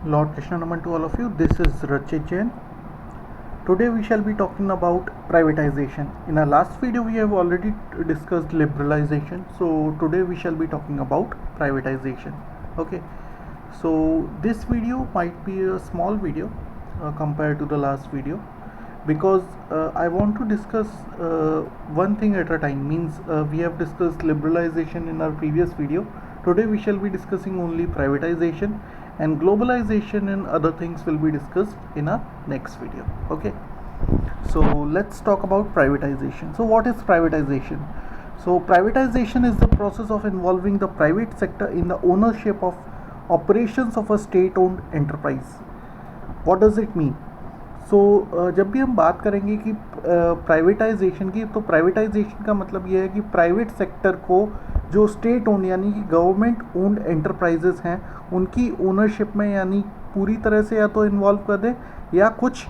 Lord Krishna Naman to all of you. This is Rachit Jain. Today we shall be talking about privatization. In our last video we have already discussed liberalization. So today we shall be talking about privatization. Okay. So this video might be a small video compared to the last video because I want to discuss one thing at a time. Means we have discussed liberalization in our previous video. Today we shall be discussing only privatization, and globalization and other things will be discussed in our next video. Okay, so let's talk about privatization. So what is privatization? So privatization is the process of involving the private sector in the ownership of operations of a state owned enterprise. What does it mean? सो जब भी हम बात करेंगे कि privatisation की, तो privatisation का मतलब ये है कि प्राइवेट सेक्टर को जो स्टेट ओन यानी कि गवर्नमेंट ओन्ड एंटरप्राइजेस हैं उनकी ओनरशिप में यानी पूरी तरह से या तो इन्वॉल्व कर दें या कुछ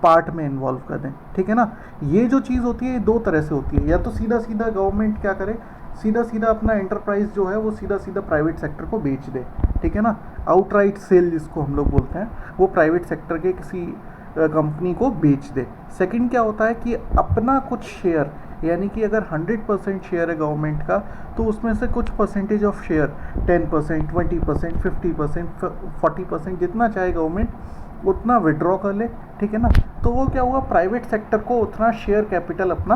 पार्ट में इन्वॉल्व कर दें. ठीक है ना. ये जो चीज़ होती है ये दो तरह से होती है. या तो सीधा सीधा गवर्नमेंट क्या करे, सीधा सीधा अपना एंटरप्राइज जो है वो सीधा सीधा प्राइवेट सेक्टर को बेच दे. ठीक है ना. आउटराइट सेल जिसको हम लोग बोलते हैं, वो प्राइवेट सेक्टर के किसी कंपनी को बेच दे. सेकंड क्या होता है कि अपना कुछ शेयर, यानी कि अगर 100% शेयर है गवर्नमेंट का, तो उसमें से कुछ परसेंटेज ऑफ शेयर 10%, 20%, 50%, 40% जितना चाहे गवर्नमेंट उतना विड्रॉ कर ले. ठीक है ना. तो वो क्या हुआ, प्राइवेट सेक्टर को उतना शेयर कैपिटल अपना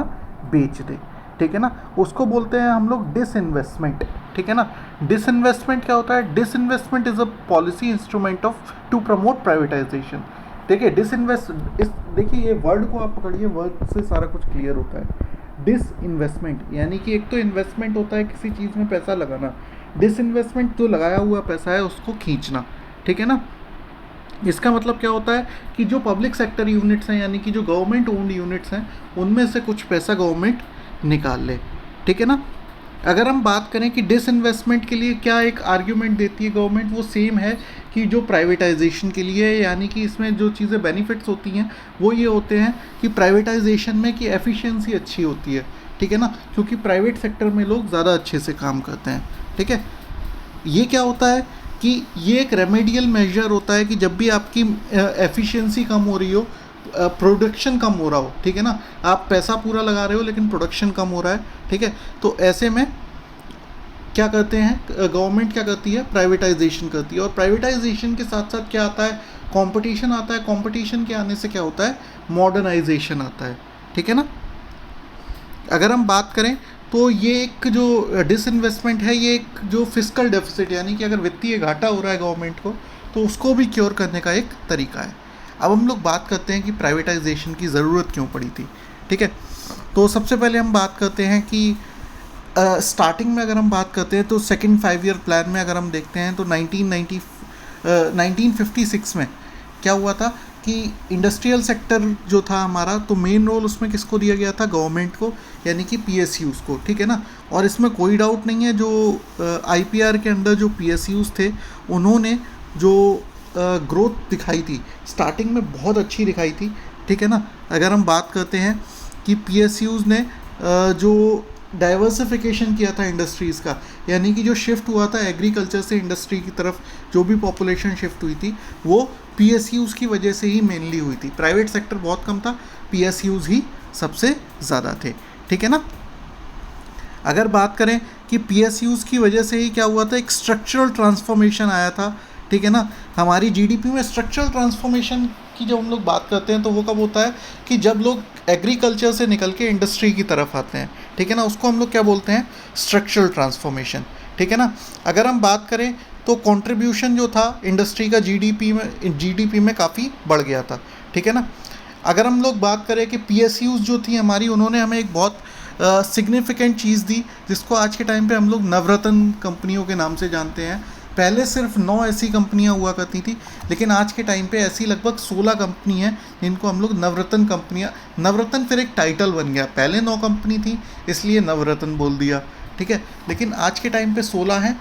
बेच दे. ठीक है ना. उसको बोलते हैं हम लोग डिसइन्वेस्टमेंट. ठीक है ना. डिसइन्वेस्टमेंट क्या होता है? Disinvestment is a policy instrument of to promote privatisation. देखिए देखिए ये वर्ड को आप पकड़िए, वर्ड से सारा कुछ क्लियर होता है. डिसइन्वेस्टमेंट यानी कि एक तो इन्वेस्टमेंट होता है किसी चीज़ में पैसा लगाना, डिसइन्वेस्टमेंट जो लगाया हुआ पैसा है उसको खींचना. ठीक है ना. इसका मतलब क्या होता है कि जो पब्लिक सेक्टर यूनिट्स हैं यानी कि जो गवर्नमेंट ओन्ड यूनिट्स हैं उनमें से कुछ पैसा गवर्नमेंट निकाल ले. ठीक है ना. अगर हम बात करें कि डिसइन्वेस्टमेंट के लिए क्या एक आर्ग्यूमेंट देती है गवर्नमेंट, वो सेम है कि जो प्राइवेटाइजेशन के लिए, यानी कि इसमें जो चीज़ें बेनिफिट्स होती हैं वो ये होते हैं कि प्राइवेटाइजेशन में कि एफिशिएंसी अच्छी होती है. ठीक है ना. क्योंकि प्राइवेट सेक्टर में लोग ज़्यादा अच्छे से काम करते हैं. ठीक है. ये क्या होता है कि ये एक रेमेडियल मेजर होता है कि जब भी आपकी एफिशिएंसी कम हो रही हो, प्रोडक्शन कम हो रहा हो. ठीक है ना. आप पैसा पूरा लगा रहे हो लेकिन प्रोडक्शन कम हो रहा है. ठीक है. तो ऐसे में क्या करते हैं, गवर्नमेंट क्या करती है, प्राइवेटाइजेशन करती है. और प्राइवेटाइजेशन के साथ साथ क्या आता है, कंपटीशन आता है. कंपटीशन के आने से क्या होता है, मॉडर्नाइजेशन आता है. ठीक है ना. अगर हम बात करें तो ये एक जो डिसइन्वेस्टमेंट है, ये एक जो फिस्कल डेफिसिट यानी कि अगर वित्तीय घाटा हो रहा है गवर्नमेंट को, तो उसको भी क्योर करने का एक तरीका है. अब हम लोग बात करते हैं कि प्राइवेटाइजेशन की ज़रूरत क्यों पड़ी थी. ठीक है. तो सबसे पहले हम बात करते हैं कि स्टार्टिंग में अगर हम बात करते हैं तो सेकंड 5 ईयर प्लान में अगर हम देखते हैं तो 1956 में क्या हुआ था कि इंडस्ट्रियल सेक्टर जो था हमारा, तो मेन रोल उसमें किसको दिया गया था, गवर्नमेंट को, यानी कि PSUs को. ठीक है ना. और इसमें कोई डाउट नहीं है, जो IPR के अंदर जो PSUs थे उन्होंने जो ग्रोथ दिखाई थी स्टार्टिंग में बहुत अच्छी दिखाई थी. ठीक है ना. अगर हम बात करते हैं कि PSUs ने जो डाइवर्सिफिकेशन किया था इंडस्ट्रीज़ का, यानी कि जो शिफ्ट हुआ था एग्रीकल्चर से इंडस्ट्री की तरफ, जो भी पॉपुलेशन शिफ्ट हुई थी वो PSUs की वजह से ही मेनली हुई थी. प्राइवेट सेक्टर बहुत कम था, PSUs ही सबसे ज़्यादा थे. ठीक है ना. अगर बात करें कि PSUs की वजह से ही क्या हुआ था, एक स्ट्रक्चरल ट्रांसफॉर्मेशन आया था. ठीक है ना. हमारी GDP में स्ट्रक्चरल ट्रांसफॉर्मेशन की जब हम लोग बात करते हैं तो वो कब होता है कि जब लोग एग्रीकल्चर से निकल के इंडस्ट्री की तरफ आते हैं. ठीक है ना. उसको हम लोग क्या बोलते हैं, स्ट्रक्चरल ट्रांसफॉर्मेशन. ठीक है ना. अगर हम बात करें तो कंट्रीब्यूशन जो था इंडस्ट्री का GDP में काफ़ी बढ़ गया था. ठीक है ना. अगर हम लोग बात करें कि PSUs जो थी हमारी, उन्होंने हमें एक बहुत सिग्निफिकेंट चीज़ दी जिसको आज के टाइम पे हम लोग नवरत्न कंपनियों के नाम से जानते हैं. पहले सिर्फ 9 ऐसी कंपनियां हुआ करती थी, लेकिन आज के टाइम पे ऐसी लगभग 16 कंपनी हैं जिनको हम लोग नवरत्न कंपनियां, नवरत्न फिर एक टाइटल बन गया. पहले 9 कंपनी थी इसलिए नवरत्न बोल दिया. ठीक है. लेकिन आज के टाइम पे 16 हैं,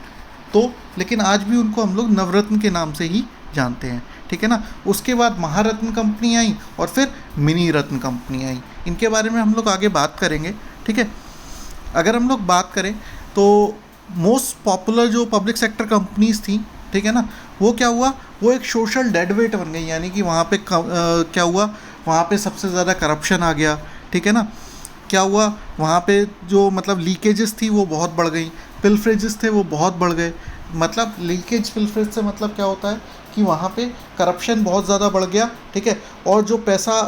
तो लेकिन आज भी उनको हम लोग नवरत्न के नाम से ही जानते हैं. ठीक है ना. उसके बाद महारत्न कंपनी आई और फिर मिनी रत्न कंपनी आई. इनके बारे में हम लोग आगे बात करेंगे. ठीक है. अगर हम लोग बात करें तो मोस्ट पॉपुलर जो पब्लिक सेक्टर कंपनीज थी ठीक है ना, वो क्या हुआ, वो एक सोशल डेड वेट बन गई, यानी कि वहाँ पे क्या हुआ, वहाँ पे सबसे ज़्यादा करप्शन आ गया, ठीक है ना। क्या हुआ, वहाँ पे जो मतलब लीकेजेस थी वो बहुत बढ़ गई, पिलफ्रेजेस थे वो बहुत बढ़ गए। मतलब लीकेज पिलफ्रेज से मतलब क्या होता है कि वहाँ पे करप्शन बहुत ज़्यादा बढ़ गया, ठीक है। और जो पैसा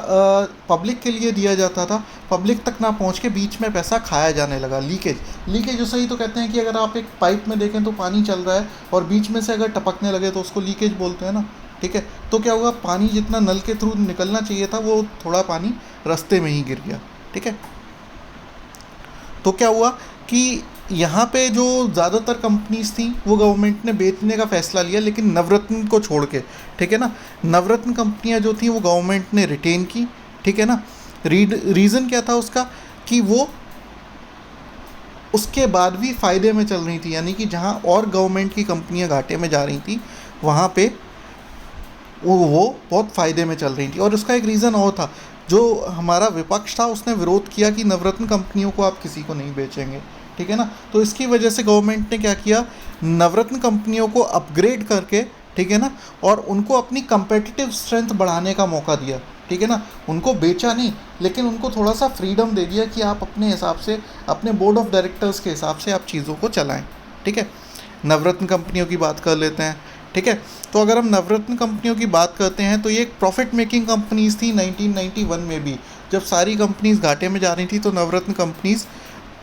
पब्लिक के लिए दिया जाता था, पब्लिक तक ना पहुँच के बीच में पैसा खाया जाने लगा। लीकेज उसे ही तो कहते हैं कि अगर आप एक पाइप में देखें तो पानी चल रहा है और बीच में से अगर टपकने लगे तो उसको लीकेज बोलते हैं ना, ठीक है। तो क्या हुआ, पानी जितना नल के थ्रू निकलना चाहिए था वो थोड़ा पानी रास्ते में ही गिर गया, ठीक है। तो क्या हुआ कि यहाँ पे जो ज़्यादातर कंपनीज थी वो गवर्नमेंट ने बेचने का फ़ैसला लिया, लेकिन नवरत्न को छोड़ के, ठीक है ना। नवरत्न कंपनियाँ जो थी वो गवर्नमेंट ने रिटेन की, ठीक है ना। रीज़न क्या था उसका, कि वो उसके बाद भी फ़ायदे में चल रही थी, यानी कि जहाँ और गवर्नमेंट की कंपनियाँ घाटे में जा रही थी वहाँ पे वो बहुत फ़ायदे में चल रही थी। और उसका एक रीज़न और था, जो हमारा विपक्ष था उसने विरोध किया कि नवरत्न कंपनियों को आप किसी को नहीं बेचेंगे, ठीक है ना। तो इसकी वजह से गवर्नमेंट ने क्या किया, नवरत्न कंपनियों को अपग्रेड करके, ठीक है ना, और उनको अपनी कंपेटिटिव स्ट्रेंथ बढ़ाने का मौका दिया, ठीक है ना। उनको बेचा नहीं, लेकिन उनको थोड़ा सा फ्रीडम दे दिया कि आप अपने हिसाब से, अपने बोर्ड ऑफ डायरेक्टर्स के हिसाब से आप चीज़ों को चलाएं, ठीक है। नवरत्न कंपनियों की बात कर लेते हैं, ठीक है। तो अगर हम नवरत्न कंपनियों की बात करते हैं तो ये एक प्रॉफिट मेकिंग कंपनीज थी 1991 में भी। जब सारी कंपनीज घाटे में जा रही थी तो नवरत्न कंपनीज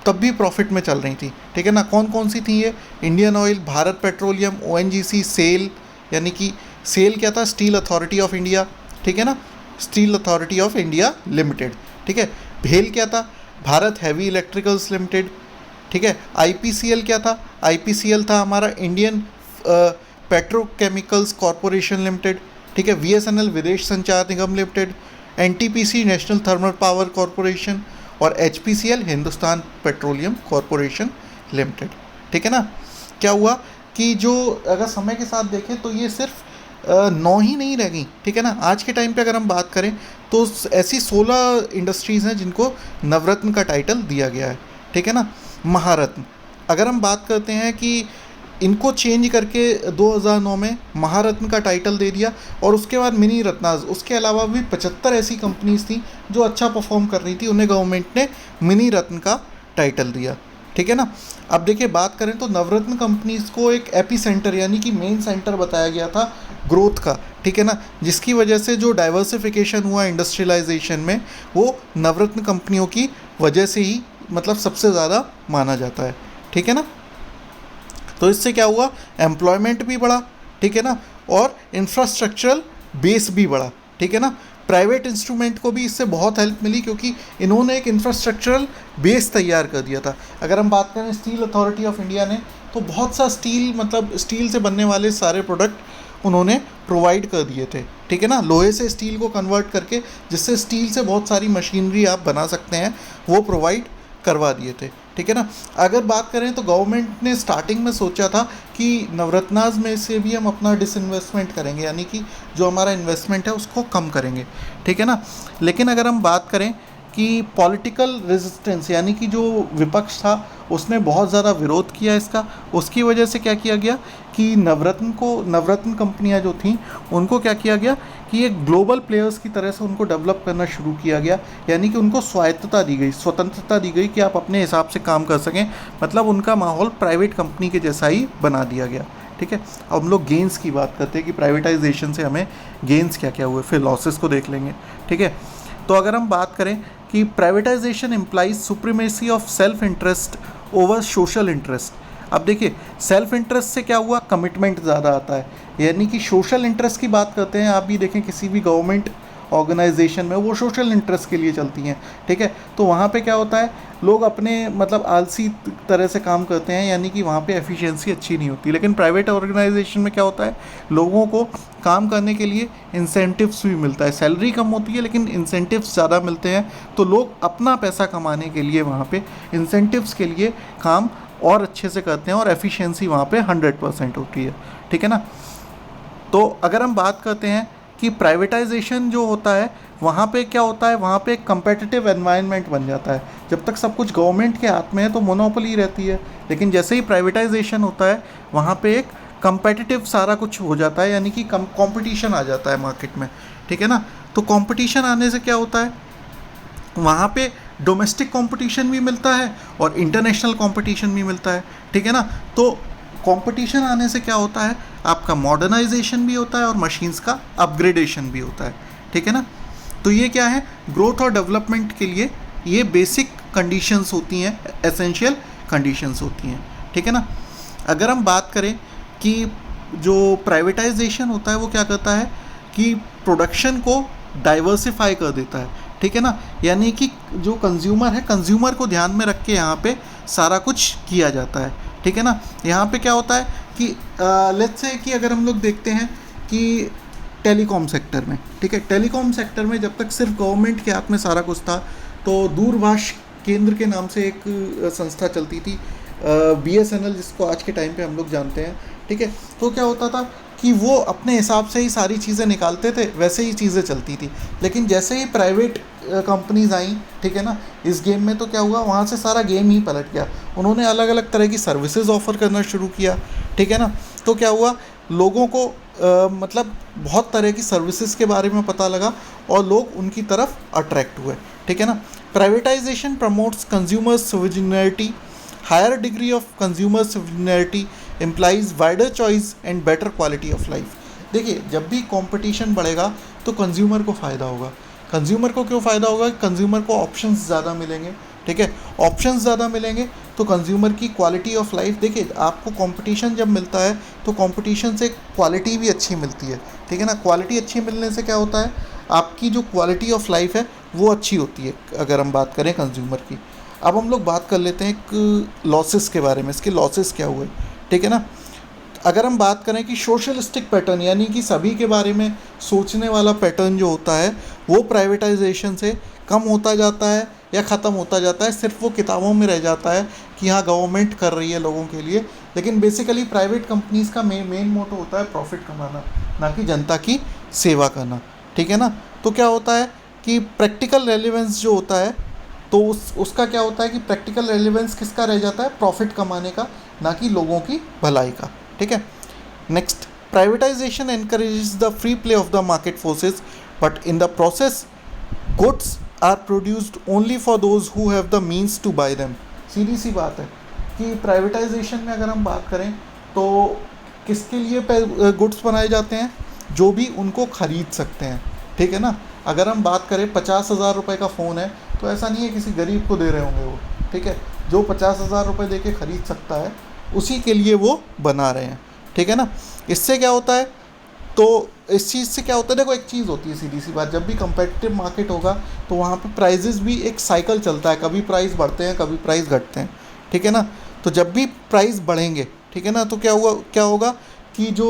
तब भी प्रॉफिट में चल रही थी, ठीक है ना। कौन कौन सी थी ये, Indian oil, Bharat petroleum, ONGC, SAIL, यानी कि सेल क्या था, स्टील अथॉरिटी ऑफ इंडिया, ठीक है ना, steel authority of India limited, ठीक है। भेल क्या था, भारत हैवी इलेक्ट्रिकल्स लिमिटेड, ठीक है। आईपीसीएल क्या था, आईपीसीएल था हमारा इंडियन पेट्रोकेमिकल्स कॉरपोरेशन लिमिटेड, ठीक है। BSNL Videsh Sanchar Nigam limited, NTPC national thermal power corporation, और HPCL Hindustan petroleum corporation limited, ठीक है ना। क्या हुआ कि जो अगर समय के साथ देखें तो ये सिर्फ 9 ही नहीं रह गई, ठीक है ना। आज के टाइम पे अगर हम बात करें तो ऐसी 16 इंडस्ट्रीज़ हैं जिनको नवरत्न का टाइटल दिया गया है, ठीक है ना। महारत्न, अगर हम बात करते हैं कि इनको चेंज करके 2009 में महारत्न का टाइटल दे दिया, और उसके बाद मिनी रत्नाज, उसके अलावा भी 75 ऐसी कंपनीज थी जो अच्छा परफॉर्म कर रही थी, उन्हें गवर्नमेंट ने मिनी रत्न का टाइटल दिया, ठीक है ना। अब देखिए बात करें तो नवरत्न कंपनीज को एक एपी सेंटर यानी कि मेन सेंटर बताया गया था ग्रोथ का, ठीक है ना, जिसकी वजह से जो डाइवर्सिफिकेशन हुआ इंडस्ट्रियलाइजेशन में वो नवरत्न कंपनियों की वजह से ही मतलब सबसे ज़्यादा माना जाता है, ठीक है ना। तो इससे क्या हुआ, एम्प्लॉयमेंट भी बढ़ा, ठीक है ना, और इंफ्रास्ट्रक्चरल बेस भी बढ़ा, ठीक है ना। प्राइवेट इंस्ट्रूमेंट को भी इससे बहुत हेल्प मिली क्योंकि इन्होंने एक इंफ्रास्ट्रक्चरल बेस तैयार कर दिया था। अगर हम बात करें स्टील अथॉरिटी ऑफ इंडिया ने, तो बहुत सा स्टील, मतलब स्टील से बनने वाले सारे प्रोडक्ट उन्होंने प्रोवाइड कर दिए थे, ठीक है ना। लोहे से स्टील को कन्वर्ट करके, जिससे स्टील से बहुत सारी मशीनरी आप बना सकते हैं, वो प्रोवाइड करवा दिए थे, ठीक है ना। अगर बात करें तो गवर्नमेंट ने स्टार्टिंग में सोचा था कि नवरत्नाज में से भी हम अपना डिसइन्वेस्टमेंट करेंगे, यानी कि जो हमारा इन्वेस्टमेंट है उसको कम करेंगे, ठीक है ना। लेकिन अगर हम बात करें कि पॉलिटिकल रेजिस्टेंस, यानी कि जो विपक्ष था उसने बहुत ज़्यादा विरोध किया इसका, उसकी वजह से क्या किया गया कि नवरत्न कंपनियां जो थीं उनको क्या किया गया कि एक ग्लोबल प्लेयर्स की तरह से उनको डेवलप करना शुरू किया गया, यानी कि उनको स्वायत्तता दी गई, स्वतंत्रता दी गई कि आप अपने हिसाब से काम कर सकें, मतलब उनका माहौल प्राइवेट कंपनी के जैसा ही बना दिया गया, ठीक है। अब हम लोग गेंस की बात करते हैं कि प्राइवेटाइजेशन से हमें गेंस क्या क्या हुए, फिर लॉसेस को देख लेंगे, ठीक है। तो अगर हम बात करें कि privatisation implies supremacy of self interest over social interest. अब देखिए सेल्फ इंटरेस्ट से क्या हुआ, कमिटमेंट ज़्यादा आता है, यानी कि सोशल इंटरेस्ट की बात करते हैं, आप भी देखें किसी भी गवर्नमेंट ऑर्गेनाइजेशन में वो सोशल इंटरेस्ट के लिए चलती हैं, ठीक है। तो वहाँ पे क्या होता है, लोग अपने मतलब आलसी तरह से काम करते हैं, यानी कि वहाँ पे एफिशिएंसी अच्छी नहीं होती। लेकिन प्राइवेट ऑर्गेनाइजेशन में क्या होता है, लोगों को काम करने के लिए इंसेंटिव्स भी मिलता है, सैलरी कम होती है लेकिन इंसेंटिव्स ज़्यादा मिलते हैं, तो लोग अपना पैसा कमाने के लिए वहाँ पे इंसेंटिव्स के लिए काम और अच्छे से करते हैं और एफिशिएंसी वहाँ पे 100% होती है, ठीक है ना। तो अगर हम बात करते हैं कि प्राइवेटाइजेशन जो होता है वहाँ पे क्या होता है, वहाँ पे एक कंपेटिटिव एनवायरनमेंट बन जाता है। जब तक सब कुछ गवर्नमेंट के हाथ में है तो मोनोपोली रहती है, लेकिन जैसे ही प्राइवेटाइजेशन होता है वहाँ पे एक कंपेटिटिव सारा कुछ हो जाता है, यानी कि कंपटीशन आ जाता है मार्केट में, ठीक है ना। तो कंपटीशन आने से क्या होता है, वहाँ पे डोमेस्टिक कंपटीशन भी मिलता है और इंटरनेशनल कंपटीशन भी मिलता है, ठीक है ना। तो कंपटीशन आने से क्या होता है, आपका मॉडर्नाइजेशन भी होता है और मशीन्स का अपग्रेडेशन भी होता है, ठीक है ना। तो ये क्या है, ग्रोथ और डेवलपमेंट के लिए ये बेसिक कंडीशंस होती हैं, एसेंशियल कंडीशंस होती हैं, ठीक है ना। अगर हम बात करें कि जो प्राइवेटाइजेशन होता है वो क्या करता है कि प्रोडक्शन को डाइवर्सिफाई कर देता है, ठीक है ना। यानी कि जो कंज्यूमर है, कंज्यूमर को ध्यान में रख के यहाँ पे सारा कुछ किया जाता है, ठीक है ना। यहाँ पे क्या होता है कि लेट्स से कि अगर हम लोग देखते हैं कि टेलीकॉम सेक्टर में, ठीक है, टेलीकॉम सेक्टर में जब तक सिर्फ गवर्नमेंट के हाथ में सारा कुछ था, तो दूरभाष केंद्र के नाम से एक संस्था चलती थी, BSNL, जिसको आज के टाइम पे हम लोग जानते हैं, ठीक है। तो क्या होता था कि वो अपने हिसाब से ही सारी चीज़ें निकालते थे, वैसे ही चीज़ें चलती थी। लेकिन जैसे ही प्राइवेट कंपनीज आई, ठीक है ना, इस गेम में, तो क्या हुआ, वहाँ से सारा गेम ही पलट गया। उन्होंने अलग अलग तरह की सर्विसेज ऑफर करना शुरू किया, ठीक है ना। तो क्या हुआ, लोगों को मतलब बहुत तरह की सर्विसेज के बारे में पता लगा और लोग उनकी तरफ अट्रैक्ट हुए, ठीक है ना। Privatisation promotes consumer sovereignty, higher degree of consumer sovereignty implies wider choice and better quality of life। देखिए, जब भी कंपटीशन बढ़ेगा तो कंज्यूमर को फ़ायदा होगा। कंज्यूमर को क्यों फ़ायदा होगा, कंज्यूमर को ऑप्शंस ज़्यादा मिलेंगे, ठीक है। ऑप्शंस ज़्यादा मिलेंगे तो कंज्यूमर की क्वालिटी ऑफ लाइफ, देखिए आपको कंपटीशन जब मिलता है तो कंपटीशन से क्वालिटी भी अच्छी मिलती है, ठीक है ना। क्वालिटी अच्छी मिलने से क्या होता है, आपकी जो क्वालिटी ऑफ लाइफ है वो अच्छी होती है, अगर हम बात करें कंज्यूमर की। अब हम लोग बात कर लेते हैं एक लॉसेस के बारे में, इसके लॉसेस क्या हुए, ठीक है ना। अगर हम बात करें कि सोशलिस्टिक पैटर्न, यानी कि सभी के बारे में सोचने वाला पैटर्न जो होता है वो प्राइवेटाइजेशन से कम होता जाता है या ख़त्म होता जाता है। सिर्फ वो किताबों में रह जाता है कि हाँ गवर्नमेंट कर रही है लोगों के लिए, लेकिन बेसिकली प्राइवेट कंपनीज़ का मेन मोटो होता है प्रॉफिट कमाना, ना कि जनता की सेवा करना, ठीक है ना। तो क्या होता है कि प्रैक्टिकल रेलिवेंस जो होता है, तो उसका क्या होता है कि प्रैक्टिकल रेलिवेंस किसका रह जाता है, प्रॉफिट कमाने का, ना कि लोगों की भलाई का, ठीक है। Next, privatisation encourages the free play of the market forces, but in the process goods are produced only for those who have the means to buy them. सीधी सी बात है कि प्राइवेटाइजेशन में अगर हम बात करें तो किसके लिए गुड्स बनाए जाते हैं, जो भी उनको खरीद सकते हैं, ठीक है ना। अगर हम बात करें 50,000 रुपये का फ़ोन है तो ऐसा नहीं है किसी गरीब को दे रहे होंगे वो, ठीक है। जो 50,000 रुपये दे के ख़रीद सकता है उसी के लिए वो बना रहे हैं, ठीक है ना। इससे क्या होता है, तो इस चीज़ से क्या होता है, देखो एक चीज़ होती है सीधी सी बात, जब भी कंपेटिटिव मार्केट होगा तो वहाँ पे प्राइजेस भी एक साइकिल चलता है, कभी प्राइस बढ़ते हैं कभी प्राइस घटते हैं, ठीक है ना। तो जब भी प्राइस बढ़ेंगे, ठीक है ना, तो क्या होगा कि जो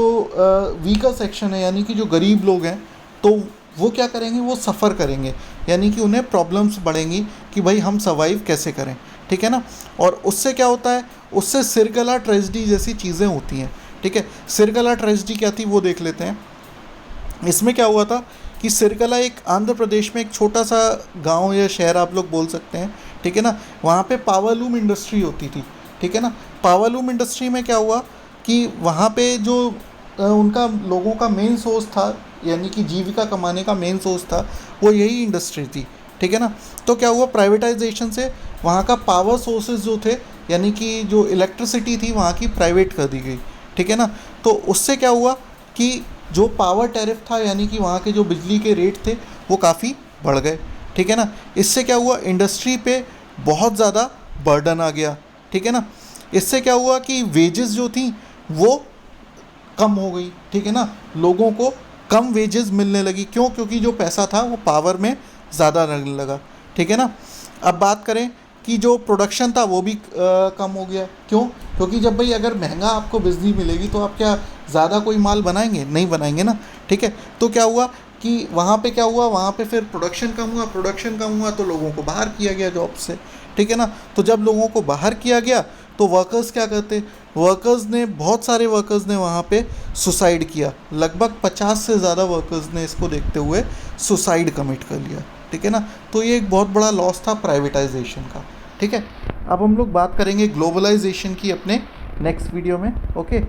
वीकर सेक्शन है, यानी कि जो गरीब लोग हैं, तो वो क्या करेंगे, वो सफ़र करेंगे, यानी कि उन्हें प्रॉब्लम्स बढ़ेंगी कि भाई हम सर्वाइव कैसे करें, ठीक है ना। और उससे क्या होता है, उससे सिरगला ट्रेजेडी जैसी चीज़ें होती हैं, ठीक है। सिरगला ट्रेजेडी क्या थी वो देख लेते हैं। इसमें क्या हुआ था कि सिरगला एक आंध्र प्रदेश में एक छोटा सा गांव या शहर आप लोग बोल सकते हैं, ठीक है ना। वहाँ पे पावरलूम इंडस्ट्री होती थी, ठीक है ना। पावरलूम इंडस्ट्री में क्या हुआ कि वहाँ पे जो उनका लोगों का मेन सोर्स था, यानी कि जीविका कमाने का मेन सोर्स था, वो यही इंडस्ट्री थी, ठीक है ना। तो क्या हुआ, प्राइवेटाइजेशन से वहाँ का पावर सोर्सेज जो थे, यानी कि जो इलेक्ट्रिसिटी थी वहाँ की प्राइवेट कर दी गई, ठीक है ना। तो उससे क्या हुआ कि जो पावर टैरिफ था, यानी कि वहाँ के जो बिजली के रेट थे वो काफ़ी बढ़ गए, ठीक है ना। इससे क्या हुआ, इंडस्ट्री पे बहुत ज़्यादा बर्डन आ गया, ठीक है ना। इससे क्या हुआ कि वेजेस जो थी वो कम हो गई, ठीक है ना। लोगों को कम वेजेस मिलने लगी, क्यों, क्योंकि जो पैसा था वो पावर में ज़्यादा लगने लगा, ठीक है ना। अब बात करें कि जो प्रोडक्शन था वो भी कम हो गया, क्यों, क्योंकि जब भाई अगर महंगा आपको बिजली मिलेगी तो आप क्या ज़्यादा कोई माल बनाएंगे, नहीं बनाएंगे ना, ठीक है। तो क्या हुआ कि वहाँ पे क्या हुआ, वहाँ पे फिर प्रोडक्शन कम हुआ तो लोगों को बाहर किया गया जॉब से, ठीक है ना। तो जब लोगों को बाहर किया गया तो वर्कर्स क्या करते, बहुत सारे वर्कर्स ने वहाँ पे सुसाइड किया, लगभग 50 से ज़्यादा वर्कर्स ने इसको देखते हुए सुसाइड कमिट कर लिया, ठीक है ना। तो ये एक बहुत बड़ा लॉस था प्राइवेटाइजेशन का, ठीक है। अब हम लोग बात करेंगे ग्लोबलाइजेशन की अपने नेक्स्ट वीडियो में, ओके।